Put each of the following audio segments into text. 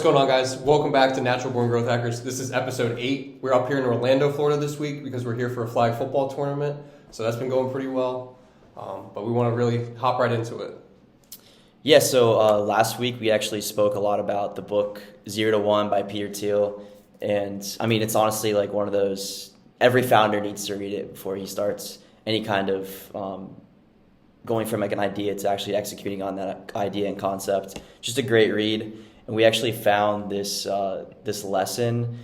going on, guys? Welcome back to Natural Born Growth Hackers. This is episode 8. We're up here in Orlando, Florida this week because we're here for a flag football tournament. So that's been going pretty well. But we want to really hop right into it. Yeah, so last week we actually spoke a lot about the book 0 to 1 by Peter Thiel. And I mean, it's honestly like one of those, every founder needs to read it before he starts any kind of going from like an idea to actually executing on that idea and concept. Just a great read. And we actually found this lesson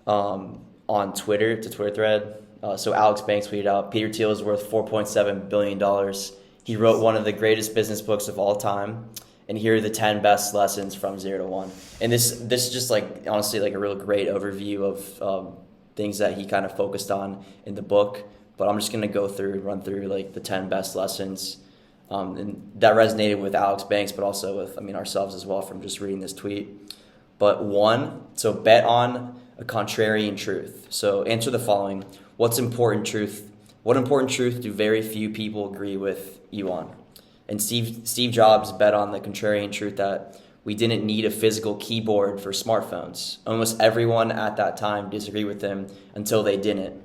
on Twitter. It's a Twitter thread. So Alex Banks tweeted out, Peter Thiel is worth $4.7 billion. He wrote one of the greatest business books of all time. And here are the 10 best lessons from 0 to 1. And this is just like, honestly, like a real great overview of things that he kind of focused on in the book. But I'm just going to run through like the 10 best lessons. And that resonated with Alex Banks, but also with, ourselves as well from just reading this tweet. But 1, so bet on a contrarian truth. So answer the following. What important truth do very few people agree with you on? And Steve Jobs bet on the contrarian truth that we didn't need a physical keyboard for smartphones. Almost everyone at that time disagreed with him until they didn't.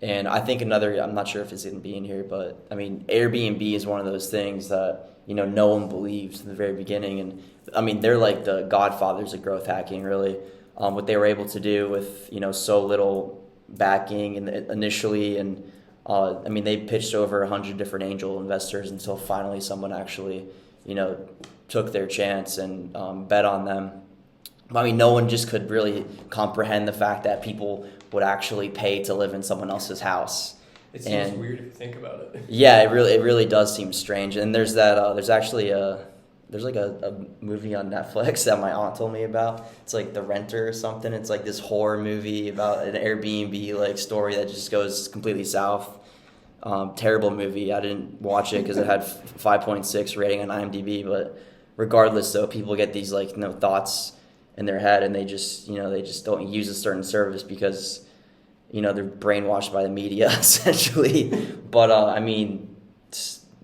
And I think I'm not sure if it's going to be in here, but Airbnb is one of those things that, no one believed in the very beginning. And they're like the godfathers of growth hacking, really. What they were able to do with, so little backing initially. And they pitched over 100 different angel investors until finally someone actually, took their chance and bet on them. No one just could really comprehend the fact that people would actually pay to live in someone else's house. It seems weird if you think about it. Yeah, it really does seem strange. And there's that. There's actually a movie on Netflix that my aunt told me about. It's like The Renter or something. It's like this horror movie about an Airbnb like story that just goes completely south. Terrible movie. I didn't watch it because it had 5.6 rating on IMDb. But regardless, though, people get these thoughts in their head, and they just don't use a certain service because they're brainwashed by the media essentially. But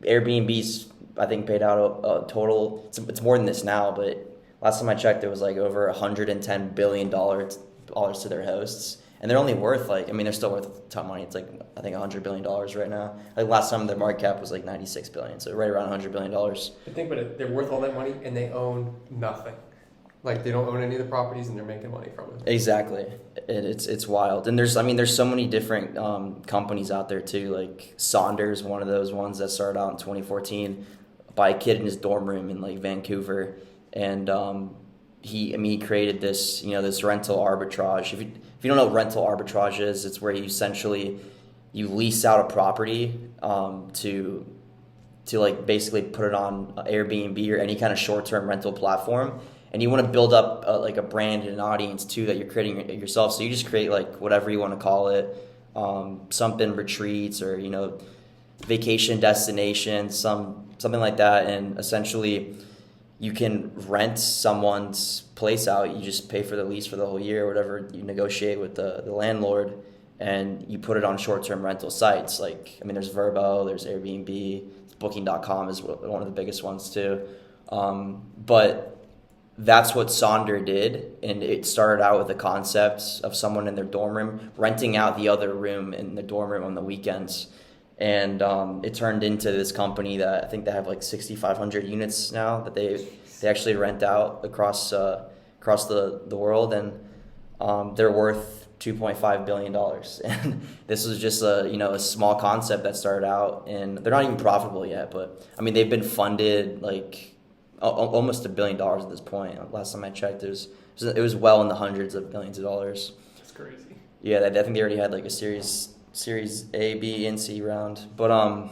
Airbnb's I think paid out a total. It's more than this now, but last time I checked, it was like over $110 billion to their hosts, and they're only worth they're still worth a ton of money. It's like I think $100 billion right now. Like last time their market cap was like $96 billion, so right around $100 billion. Think about it, they're worth all that money and they own nothing. They don't own any of the properties and they're making money from it. Exactly. It's wild. And there's so many different companies out there too. Like Saunders, one of those ones that started out in 2014 by a kid in his dorm room in Vancouver. And he created this, this rental arbitrage. If you don't know what rental arbitrage is, it's where you essentially lease out a property to basically put it on Airbnb or any kind of short-term rental platform. And you want to build up a brand and an audience too that you're creating yourself. So you just create whatever you want to call it, something retreats or vacation destinations, something like that. And essentially, you can rent someone's place out. You just pay for the lease for the whole year, or whatever you negotiate with the landlord, and you put it on short-term rental sites. There's Vrbo, there's Airbnb, Booking.com is one of the biggest ones too. But that's what Sonder did, and it started out with the concept of someone in their dorm room renting out the other room in the dorm room on the weekends, and it turned into this company that I think they have 6,500 units now that they actually rent out across the world, and they're worth $2.5 billion. And this was just a small concept that started out, and they're not even profitable yet, but they've been funded almost $1 billion at this point. Last time I checked, it was well in the hundreds of billions of dollars. That's crazy. Yeah, I think they already had a series A, B, and C round. But on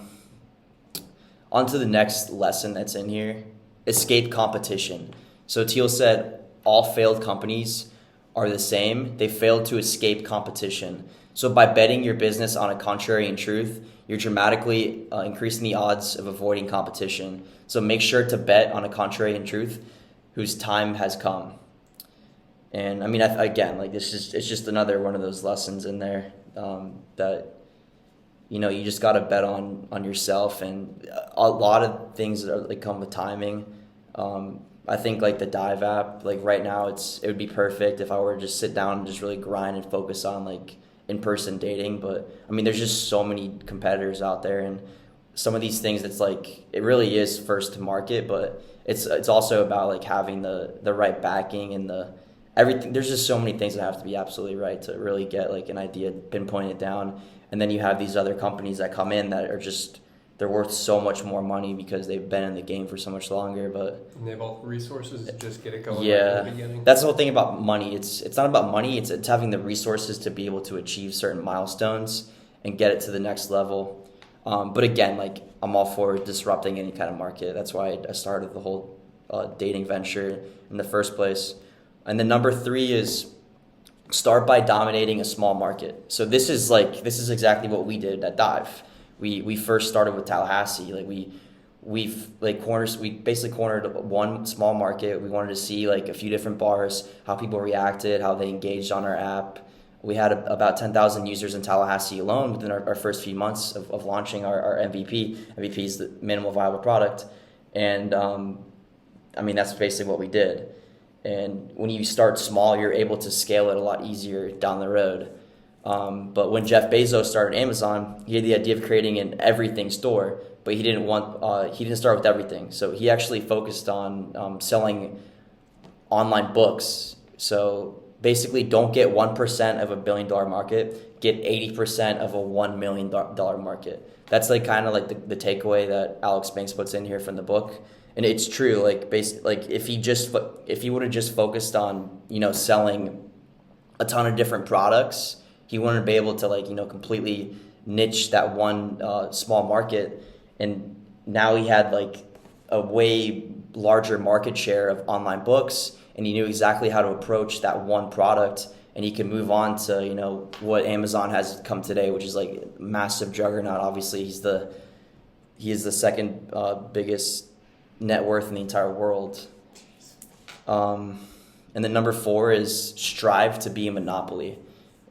to the next lesson that's in here: escape competition. So Thiel said all failed companies are the same. They failed to escape competition. So by betting your business on a contrarian truth, you're dramatically increasing the odds of avoiding competition. So make sure to bet on a contrarian truth whose time has come. And it's just another one of those lessons in there that you just got to bet on yourself, and a lot of things that come with timing. I think like the Dive app, like right now it would be perfect if I were to just sit down and just really grind and focus on like in-person dating. But I mean, there's just so many competitors out there, and some of these things, it's like it really is first to market, but it's also about like having the right backing and the everything. There's just so many things that have to be absolutely right to really get like an idea pinpointed down. And then you have these other companies that come in that are just, they're worth so much more money because they've been in the game for so much longer. But and they have all the resources to just get it going yeah, right in the beginning. that's the whole thing about money. It's not about money. It's having the resources to be able to achieve certain milestones and get it to the next level. But again, like I'm all for disrupting any kind of market. That's why I started the whole dating venture in the first place. And then number 3 is start by dominating a small market. So this is exactly what we did at Dive. We first started with Tallahassee. Like we basically cornered one small market. We wanted to see like a few different bars, how people reacted, how they engaged on our app. We had about 10,000 users in Tallahassee alone within our first few months of launching our MVP. MVP is the minimal viable product. And I mean, that's basically what we did. And when you start small, you're able to scale it a lot easier down the road. But when Jeff Bezos started Amazon, he had the idea of creating an everything store, but he didn't start with everything. So he actually focused on selling online books. So basically, don't get 1% of $1 billion market, get 80% of a $1 million market. That's like kind of like the takeaway that Alex Banks puts in here from the book. And it's true, like if he would have just focused on, selling a ton of different products, he wouldn't be able to completely niche that one small market. And now he had like a way larger market share of online books, and he knew exactly how to approach that one product, and he could move on to, what Amazon has come today, which is like massive juggernaut. Obviously, he is the second biggest net worth in the entire world. And then number 4 is strive to be a monopoly.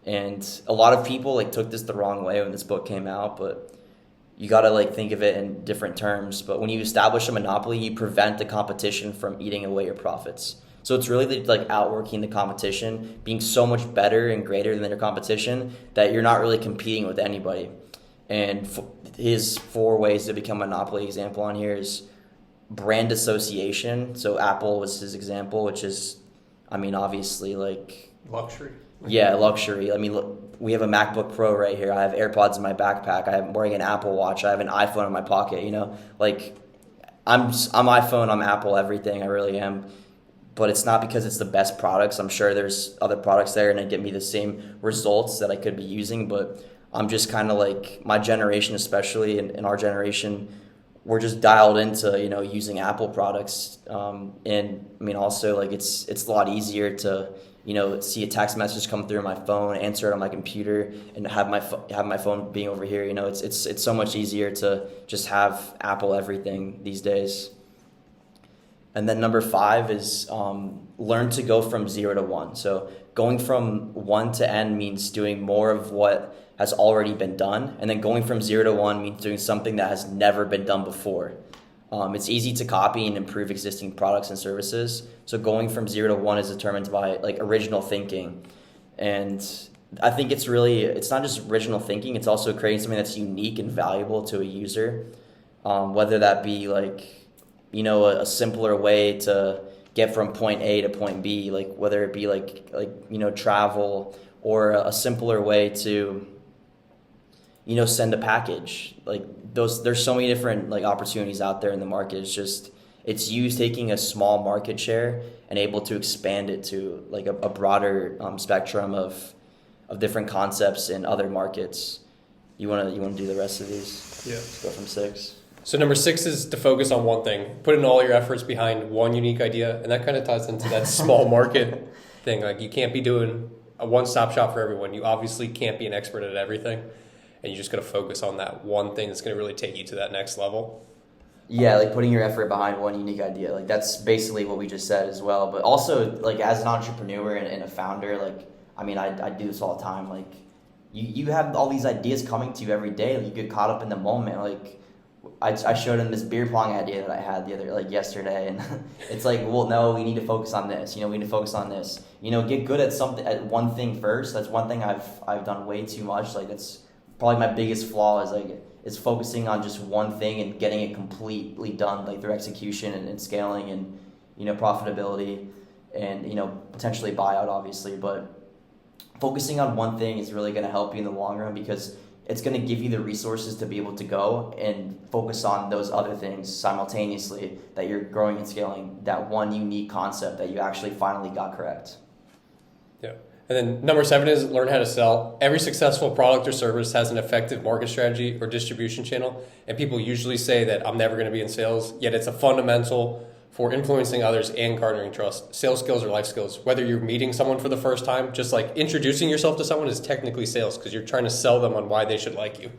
And a lot of people took this the wrong way when this book came out, but you got to think of it in different terms. But when you establish a monopoly, you prevent the competition from eating away your profits. So it's really outworking the competition, being so much better and greater than your competition that you're not really competing with anybody. And his 4 ways to become a monopoly example on here is brand association. So Apple was his example, which is, obviously luxury. Yeah, luxury. Look, we have a MacBook Pro right here. I have AirPods in my backpack. I'm wearing an Apple Watch. I have an iPhone in my pocket. I'm iPhone, I'm Apple, everything. I really am. But it's not because it's the best products. I'm sure there's other products there and it get me the same results that I could be using. But I'm just kind of my generation, especially in our generation, we're just dialed into using Apple products, and also it's a lot easier to see a text message come through my phone, answer it on my computer, and have my phone being over here. It's so much easier to just have Apple everything these days. And then number 5 is learn to go from 0 to 1. So going from 1 to N means doing more of what has already been done, and then going from 0 to 1 means doing something that has never been done before. It's easy to copy and improve existing products and services. So going from 0 to 1 is determined by original thinking. And I think it's not just original thinking, it's also creating something that's unique and valuable to a user. Whether that be a simpler way to get from point A to point B, whether it be travel, or a simpler way to send a package. There's so many different opportunities out there in the market. It's you taking a small market share and able to expand it to a broader spectrum of different concepts in other markets. You want to do the rest of these? Yeah. Let's go from 6. So number 6 is to focus on one thing. Put in all your efforts behind one unique idea, and that kind of ties into that small market thing. You can't be doing a one-stop shop for everyone. You obviously can't be an expert at everything, and you just got to focus on that one thing that's going to really take you to that next level. Yeah, putting your effort behind one unique idea. That's basically what we just said as well. But also, as an entrepreneur and a founder, I do this all the time. You have all these ideas coming to you every day. You get caught up in the moment. I showed him this beer pong idea that I had yesterday, and it's like, well, no, we need to focus on this. We need to focus on this. Get good at something, at one thing first. That's one thing I've done way too much. Like, that's probably my biggest flaw is focusing on just one thing and getting it completely done, like through execution and scaling and profitability and potentially buyout, obviously. But focusing on one thing is really going to help you in the long run, because it's going to give you the resources to be able to go and focus on those other things simultaneously that you're growing and scaling that one unique concept that you actually finally got correct. Yeah. And then number 7 is learn how to sell. Every successful product or service has an effective market strategy or distribution channel. And people usually say that I'm never going to be in sales, yet it's a fundamental for influencing others and garnering trust. Sales skills are life skills. Whether you're meeting someone for the first time, just like introducing yourself to someone is technically sales, because you're trying to sell them on why they should like you.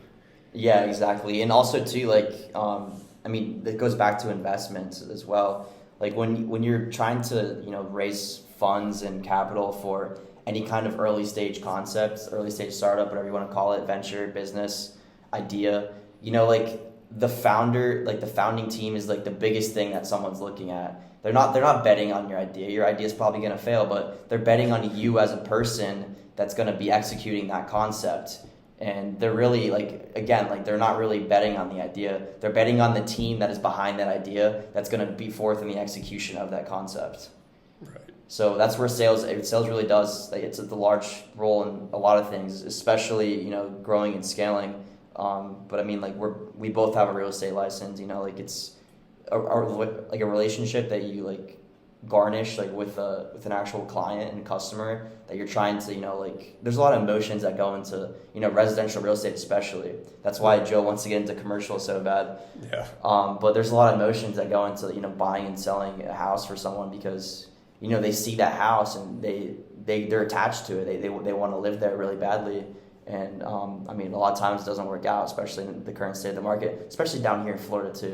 Yeah, exactly. And also too, it goes back to investments as well. Like when you're trying to, raise funds and capital for any kind of early stage concept, early stage startup, whatever you want to call it, venture, business, idea, the founding team is like the biggest thing that someone's looking at. They're not betting on your idea. Your idea is probably going to fail, but they're betting on you as a person that's going to be executing that concept. And they're really they're not really betting on the idea. They're betting on the team that is behind that idea that's going to be forth in the execution of that concept. Right. So that's where sales really does. It's a large role in a lot of things, especially growing and scaling. But we both have a real estate license. It's a relationship that you garnish with an actual client and customer that you're trying to there's a lot of emotions that go into residential real estate, especially. That's why Joe wants to get into commercial so bad. Yeah. But there's a lot of emotions that go into buying and selling a house for someone, because they see that house and they're attached to it. They want to live there really badly. And a lot of times it doesn't work out, especially in the current state of the market, especially down here in Florida too.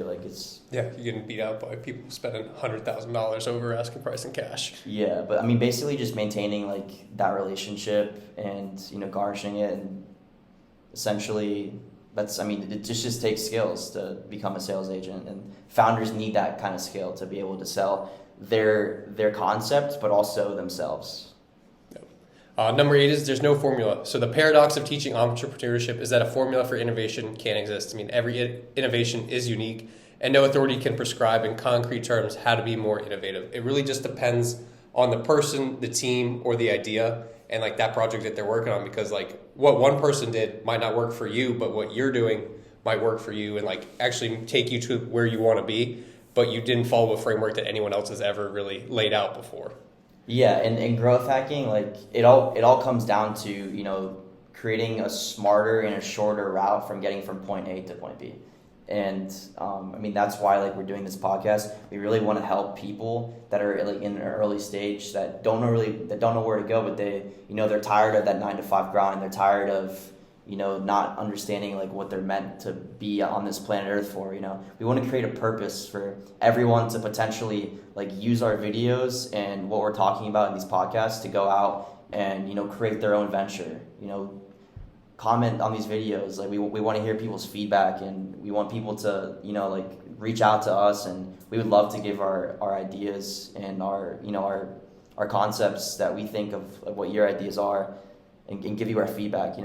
You're getting beat out by people spending $100,000 over asking price in cash. Yeah, but basically just maintaining that relationship and garnishing it, and essentially it just takes skills to become a sales agent, and founders need that kind of skill to be able to sell their concept, but also themselves. Number 8 is there's no formula. So the paradox of teaching entrepreneurship is that a formula for innovation can't exist. Every innovation is unique, and no authority can prescribe in concrete terms how to be more innovative. It really just depends on the person, the team, or the idea, and that project that they're working on, because what one person did might not work for you, but what you're doing might work for you and actually take you to where you want to be, but you didn't follow a framework that anyone else has ever really laid out before. Yeah, and growth hacking, it all comes down to, creating a smarter and a shorter route from getting from point A to point B. And that's why we're doing this podcast. We really want to help people that are in an early stage that don't know where to go, but they're tired of that 9-to-5 grind. They're tired of not understanding what they're meant to be on this planet Earth for. We want to create a purpose for everyone to potentially use our videos and what we're talking about in these podcasts to go out and create their own venture. Comment on these videos. We want to hear people's feedback, and we want people to reach out to us, and we would love to give our ideas and our concepts that we think of what your ideas are, and give you our feedback.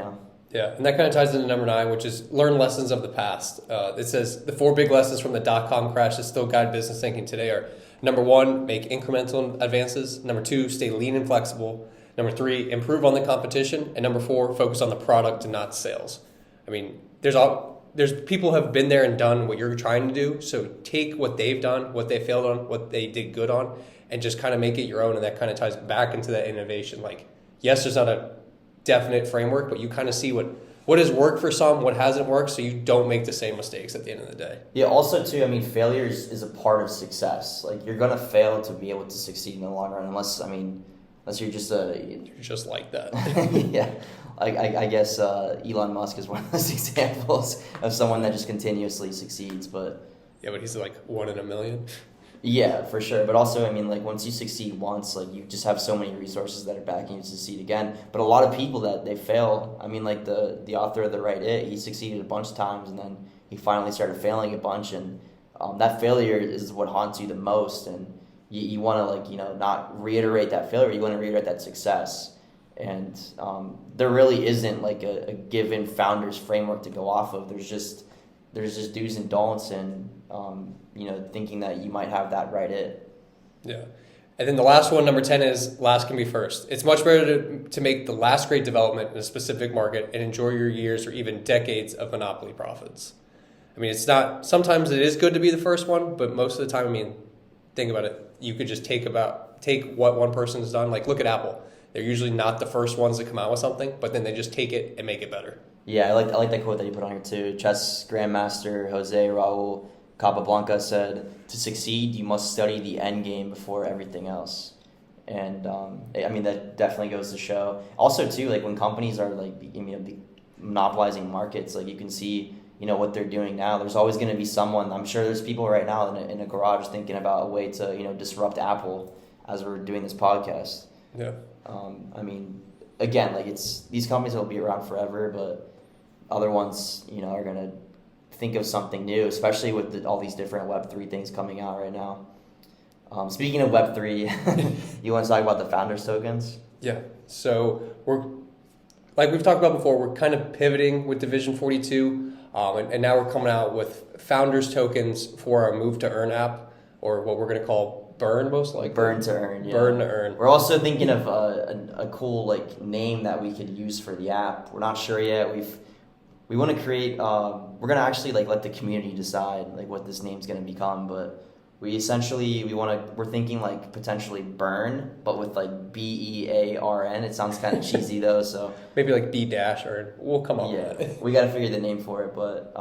Yeah, and that kind of ties into number 9, which is learn lessons of the past. It says the 4 big lessons from the dot-com crash that still guide business thinking today are: number 1, make incremental advances. Number 2, stay lean and flexible. Number 3, improve on the competition. And number 4, focus on the product and not sales. There's people who have been there and done what you're trying to do. So take what they've done, what they failed on, what they did good on, and just kind of make it your own. And that kind of ties back into that innovation. Yes, there's not a definite framework, but you kind of see what has worked for some, what hasn't worked, so you don't make the same mistakes at the end of the day. Yeah, also too, failure is a part of success. You're gonna fail to be able to succeed in the long run, unless you're just you're just like that. Yeah, I guess Elon Musk is one of those examples of someone that just continuously succeeds, but he's 1 in a million. Yeah, for sure. But also, once you succeed once, you just have so many resources that are backing you to succeed again. But a lot of people that they fail, the author of The Right It, he succeeded a bunch of times, and then he finally started failing a bunch, and that failure is what haunts you the most, and you want to like not reiterate that failure, you want to reiterate that success. And there really isn't like a given founder's framework to go off of. There's just do's and don'ts, and thinking that you might have that right. Yeah. And then the last one, number 10, is last can be first. It's much better to make the last great development in a specific market and enjoy your years or even decades of monopoly profits. I mean, it's not, sometimes it is good to be the first one, but most of the time, I mean, think about it. You could just take what one person's done. Like, look at Apple. They're usually not the first ones to come out with something, but then they just take it and make it better. Yeah, I like that quote that you put on here too. Chess grandmaster Jose Raul Capablanca said, "To succeed, you must study the end game before everything else." And I mean, that definitely goes to show. Also, too, like when companies are like monopolizing markets, like you can see, what they're doing now. There's always going to be someone. I'm sure there's people right now in a garage thinking about a way to disrupt Apple as we're doing this podcast. Yeah. I mean, again, like these companies will be around forever, but other ones, are going to think of something new, especially with all these different Web3 things coming out right now. Speaking of Web3, you want to talk about the founders tokens? Yeah. So we're, like we've talked about before, we're kind of pivoting with Division 42, and now we're coming out with founders tokens for our Move to Earn app, or what we're going to call Burn, most likely. Burn to Earn, yeah. Burn to Earn. We're also thinking of a cool name that we could use for the app. We're not sure yet. We want to create. We're gonna actually let the community decide what this name's gonna become, but we're thinking potentially Burn, but with BEARN. It sounds kind of cheesy though, so maybe B dash, or we'll come up with that. We gotta figure the name for it, but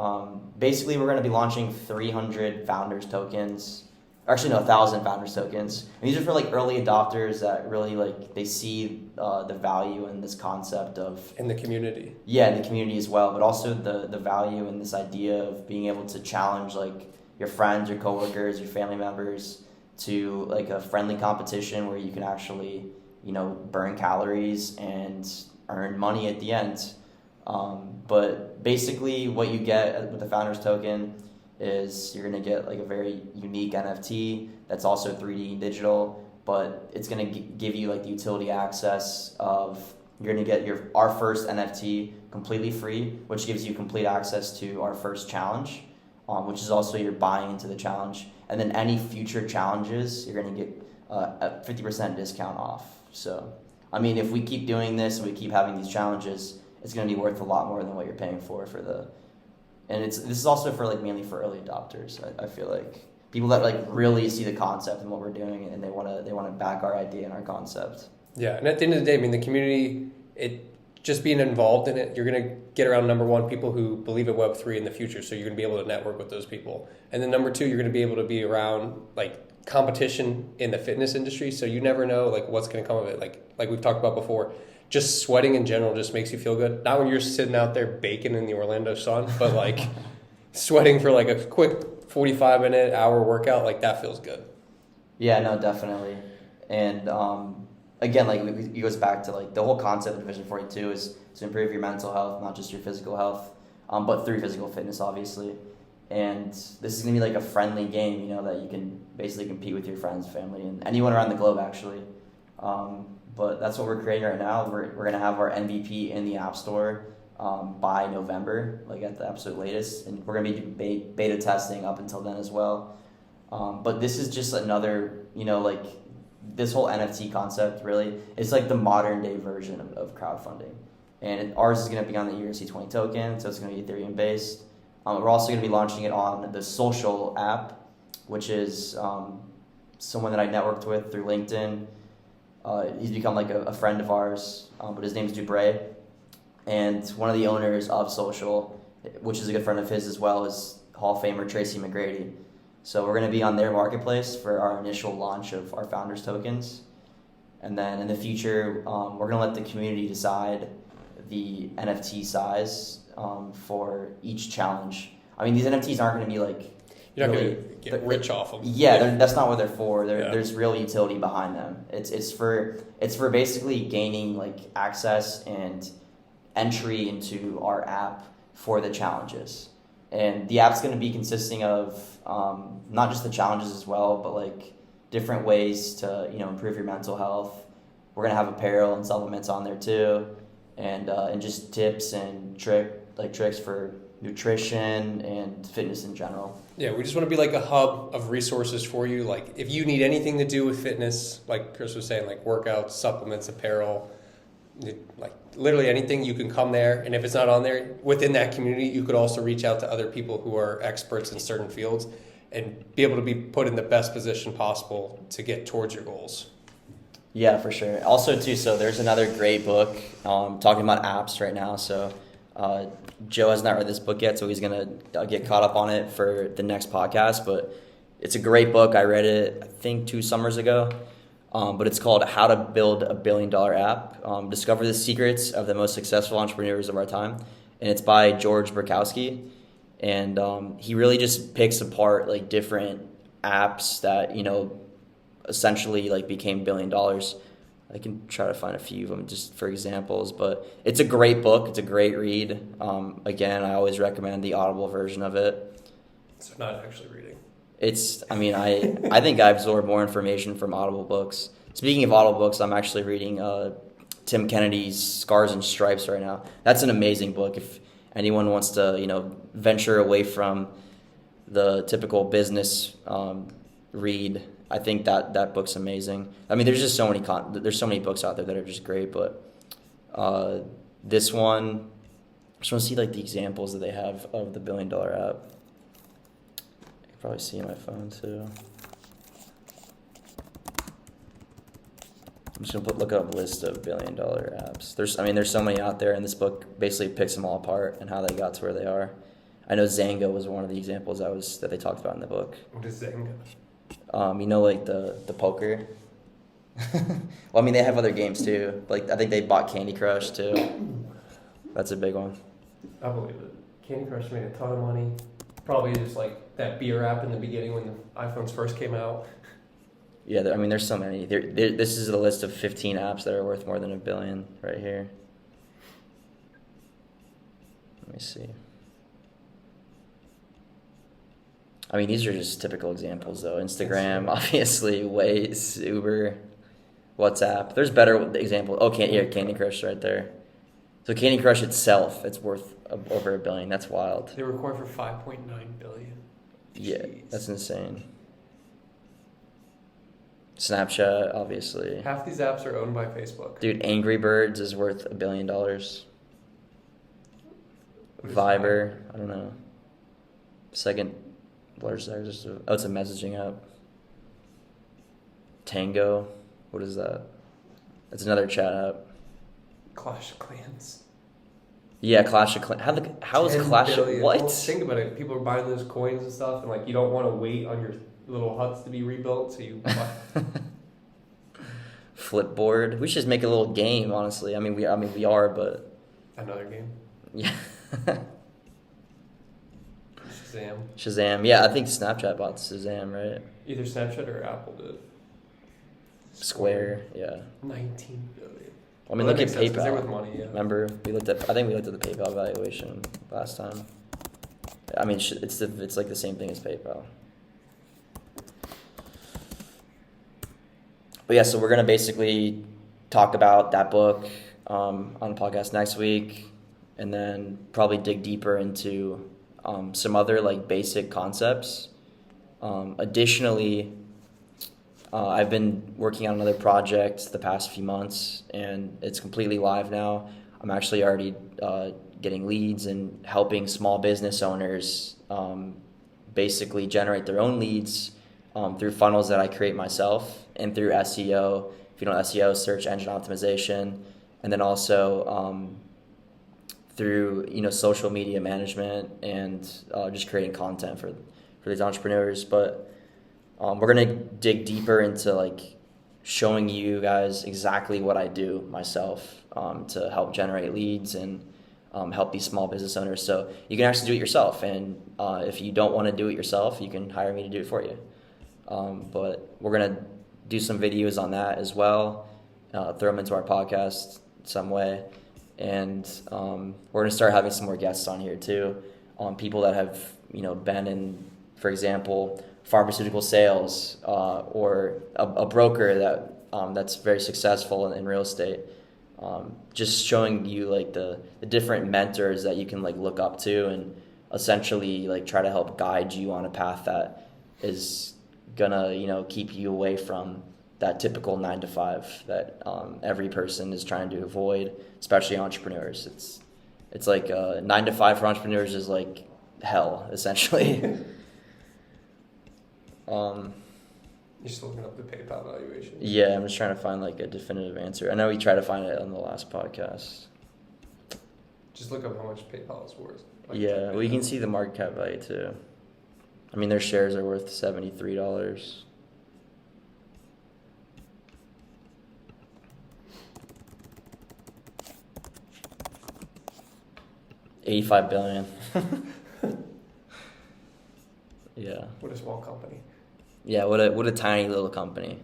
basically we're gonna be launching 300 founders tokens. Actually, no, 1,000 founders tokens. And these are for early adopters that really they see the value in this concept of in the community. Yeah, in the community as well, but also the value in this idea of being able to challenge your friends, your coworkers, your family members to a friendly competition where you can actually burn calories and earn money at the end. But basically, what you get with the founders token is you're going to get a very unique NFT that's also 3D and digital, but it's going to give you the utility access of, you're going to get our first NFT completely free, which gives you complete access to our first challenge, which is also your buying into the challenge. And then any future challenges, you're going to get a 50% discount off. So, I mean, if we keep doing this and we keep having these challenges, it's going to be worth a lot more than what you're paying for the. And this is also for mainly for early adopters. I feel like people that really see the concept and what we're doing, and they want to back our idea and our concept. Yeah, and at the end of the day, I mean, the community, just being involved in it, you're going to get around, number one, people who believe in Web3 in the future, so you're going to be able to network with those people. And then number two, you're going to be able to be around competition in the fitness industry, so you never know what's going to come of it. Like we've talked about before, just sweating in general just makes you feel good. Not when you're sitting out there baking in the Orlando sun, but sweating for a quick 45-minute, hour workout, that feels good. Yeah, no, definitely. And again, it goes back to the whole concept of Division 42 is to improve your mental health, not just your physical health, but through physical fitness, obviously. And this is going to be a friendly game, that you can basically compete with your friends, family, and anyone around the globe, actually. But that's what we're creating right now. We're going to have our MVP in the App Store by November, at the absolute latest. And we're going to be beta testing up until then as well. But this is just another, this whole NFT concept really, it's the modern day version of crowdfunding. And ours is going to be on the ERC20 token, so it's going to be Ethereum based. We're also going to be launching it on the Social app, which is someone that I networked with through LinkedIn. He's become a friend of ours, but his name's Dubray. And one of the owners of Social, which is a good friend of his as well, is Hall of Famer Tracy McGrady. So we're going to be on their marketplace for our initial launch of our founders tokens. And then in the future, we're going to let the community decide the NFT size for each challenge. I mean, these NFTs aren't going to be you're not going to get rich off them. Yeah, that's not what they're for. There's real utility behind them. It's for basically gaining access and entry into our app for the challenges. And the app's going to be consisting of not just the challenges as well, but like different ways to, improve your mental health. We're going to have apparel and supplements on there too, and just tips and tricks for nutrition and fitness in general. Yeah, we just want to be like a hub of resources for you. Like if you need anything to do with fitness, like Chris was saying, like workouts, supplements, apparel, like literally anything, you can come there. And if it's not on there, within that community, you could also reach out to other people who are experts in certain fields and be able to be put in the best position possible to get towards your goals. Yeah, for sure. Also too, so there's another great book talking about apps right now. So Joe has not read this book yet, so he's going to get caught up on it for the next podcast. But it's a great book. I read it, I think, 2 summers ago. But it's called How to Build a $1 Billion App. Discover the secrets of the most successful entrepreneurs of our time. And it's by George Burkowski. And he really just picks apart like different apps that, essentially like became $1 billion. I can try to find a few of them just for examples, but it's a great book. It's a great read. Again, I always recommend the Audible version of it. So not actually reading. I think I absorb more information from Audible books. Speaking of Audible books, I'm actually reading Tim Kennedy's Scars and Stripes right now. That's an amazing book. If anyone wants to, venture away from the typical business read, I think that book's amazing. I mean, there's just so many books out there that are just great, but this one, I just want to see like the examples that they have of the $1 billion app. You can probably see on my phone too. I'm just gonna look up a list of $1 billion apps. There's so many out there, and this book basically picks them all apart and how they got to where they are. I know Zanga was one of the examples that they talked about in the book. What is Zanga? Like the poker. Well, they have other games too. Like I think they bought Candy Crush too. That's a big one. I believe it. Candy Crush made a ton of money. Probably just like that beer app in the beginning when the iPhones first came out. Yeah, there's so many. This is a list of 15 apps that are worth more than $1 billion right here. Let me see. These are just typical examples, though. Instagram, obviously, Waze, Uber, WhatsApp. There's better examples. Oh, Candy Crush right there. So Candy Crush itself, it's worth over $1 billion. That's wild. They were acquired for $5.9 billion. Yeah, Jeez. That's insane. Snapchat, obviously. Half these apps are owned by Facebook. Dude, Angry Birds is worth $1 billion. Viber, I don't know. Second largest. It's a messaging app. Tango, what is that? It's another chat app. Clash of Clans. Yeah, Clash of Clans. How is Clash of... What? Well, think about it. People are buying those coins and stuff, and you don't want to wait on your little huts to be rebuilt, so you buy. Flipboard. We should just make a little game, honestly. We are, but... Another game? Yeah. Shazam. Yeah, I think Snapchat bought Shazam, right? Either Snapchat or Apple did. Square, yeah. 19 billion. Look at PayPal. They're with money, yeah. Remember, I think we looked at the PayPal valuation last time. It's like the same thing as PayPal. But yeah, so we're gonna basically talk about that book on the podcast next week, and then probably dig deeper into some other basic concepts. Additionally, I've been working on another project the past few months, and it's completely live now. I'm actually already getting leads and helping small business owners basically generate their own leads through funnels that I create myself and through SEO. If you know SEO, search engine optimization, and then also through social media management and just creating content for these entrepreneurs. But we're gonna dig deeper into showing you guys exactly what I do myself to help generate leads and help these small business owners. So you can actually do it yourself, and if you don't want to do it yourself, you can hire me to do it for you. But we're gonna do some videos on that as well, throw them into our podcast some way. And we're going to start having some more guests on here too. people that have, been in, for example, pharmaceutical sales, or a broker that's very successful in real estate. Just showing you like the different mentors that you can like look up to, and essentially like try to help guide you on a path that is gonna keep you away from that typical 9-to-5 that every person is trying to avoid, especially entrepreneurs. It's like 9-to-5 for entrepreneurs is like hell, essentially. You're still looking up the PayPal valuation? Yeah, I'm just trying to find like a definitive answer. I know we tried to find it on the last podcast. Just look up how much PayPal is worth. Yeah, well, you can see the market cap value too. I mean, their shares are worth $73. $85 billion. Yeah. What a small company. Yeah, what a tiny little company.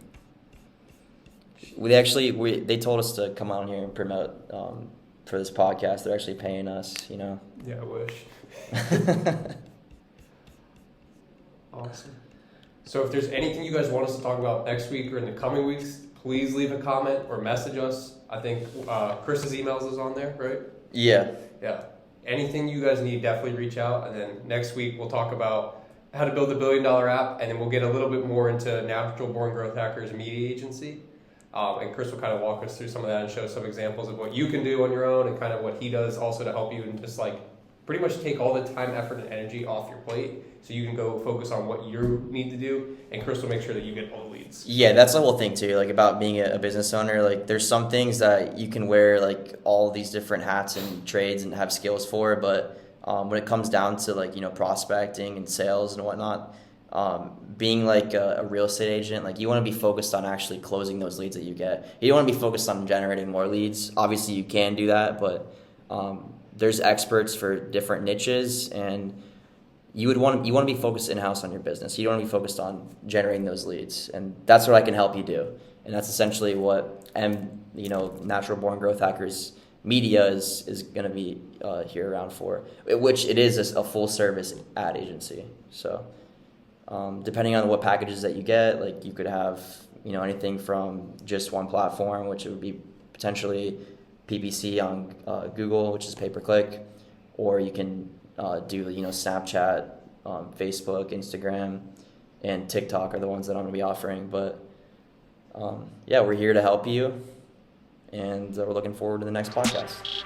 They told us to come on here and promote for this podcast. They're actually paying us, Yeah, I wish. Awesome. So if there's anything you guys want us to talk about next week or in the coming weeks, please leave a comment or message us. I think Chris's emails is on there, right? Yeah. Yeah. Anything you guys need, definitely reach out. And then next week we'll talk about how to build a $1 billion app, and then we'll get a little bit more into Natural Born Growth Hackers Media Agency. And Chris will kind of walk us through some of that and show some examples of what you can do on your own and kind of what he does also to help you and just like pretty much take all the time, effort, and energy off your plate so you can go focus on what you need to do, and Chris will make sure that you get all the leads. Yeah, that's the whole thing too, like about being a business owner. Like there's some things that you can wear like all these different hats and trades and have skills for, but when it comes down to like, prospecting and sales and whatnot, being like a real estate agent, like you want to be focused on actually closing those leads that you get. You don't want to be focused on generating more leads. Obviously you can do that, but there's experts for different niches, and you want to be focused in-house on your business. You don't want to be focused on generating those leads, and that's what I can help you do. And that's essentially what Natural Born Growth Hackers Media is going to be here around for, which it is a full service ad agency. So depending on what packages that you get, like you could have anything from just one platform, which it would be potentially PPC on Google, which is pay-per-click, or you can do Snapchat, Facebook, Instagram, and TikTok are the ones that I'm going to be offering. But yeah, we're here to help you, and we're looking forward to the next podcast.